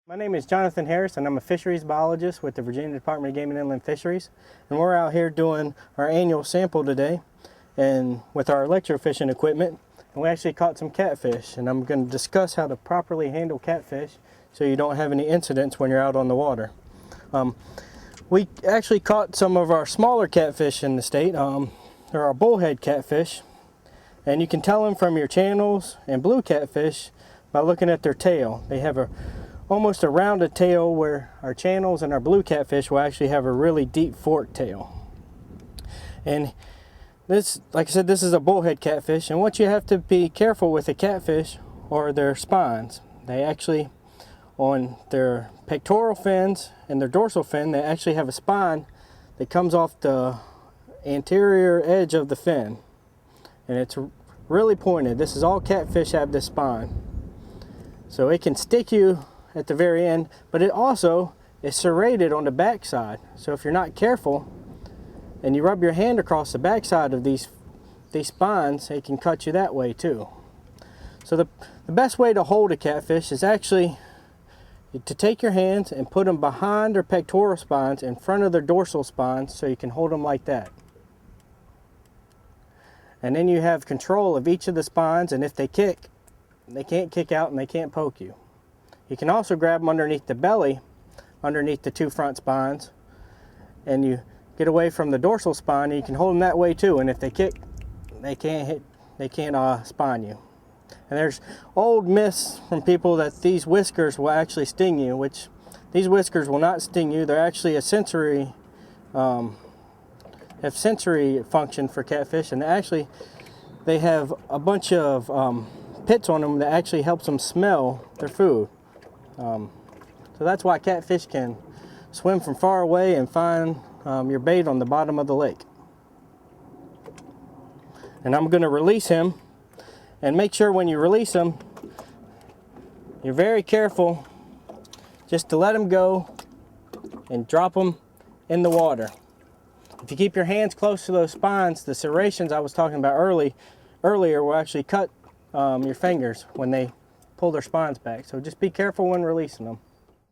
My name is Jonathan Harris and I'm a fisheries biologist with the Virginia Department of Game and Inland Fisheries. And we're out here doing our annual sample today and with our electrofishing equipment. And we actually caught some catfish, and I'm going to discuss how to properly handle catfish so you don't have any incidents when you're out on the water. We actually caught some of our smaller catfish in the state. They're our bullhead catfish, and you can tell them from your channels and blue catfish by looking at their tail. They have almost a rounded tail, where our channels and our blue catfish will actually have a really deep forked tail. And this, like I said, this is a bullhead catfish, and what you have to be careful with a catfish are their spines. They actually, on their pectoral fins and their dorsal fin, they actually have a spine that comes off the anterior edge of the fin, and it's really pointed. This is all catfish have this spine, so it can stick you at the very end, but it also is serrated on the back side. So if you're not careful and you rub your hand across the back side of these spines, it can cut you that way too. So the best way to hold a catfish is actually to take your hands and put them behind their pectoral spines in front of their dorsal spines, so you can hold them like that. And then you have control of each of the spines, and if they kick, they can't kick out and they can't poke you. You can also grab them underneath the belly, underneath the two front spines, and you get away from the dorsal spine, and you can hold them that way too. And if they kick, they can't spine you. And there's old myths from people that these whiskers will actually sting you, which these whiskers will not sting you. They're actually a sensory, have sensory function for catfish, and they have a bunch of pits on them that actually helps them smell their food. So that's why catfish can swim from far away and find your bait on the bottom of the lake. And I'm going to release him, and make sure when you release him, you're very careful just to let him go and drop him in the water. If you keep your hands close to those spines, the serrations I was talking about earlier will actually cut your fingers when they pull their spines back. So just be careful when releasing them.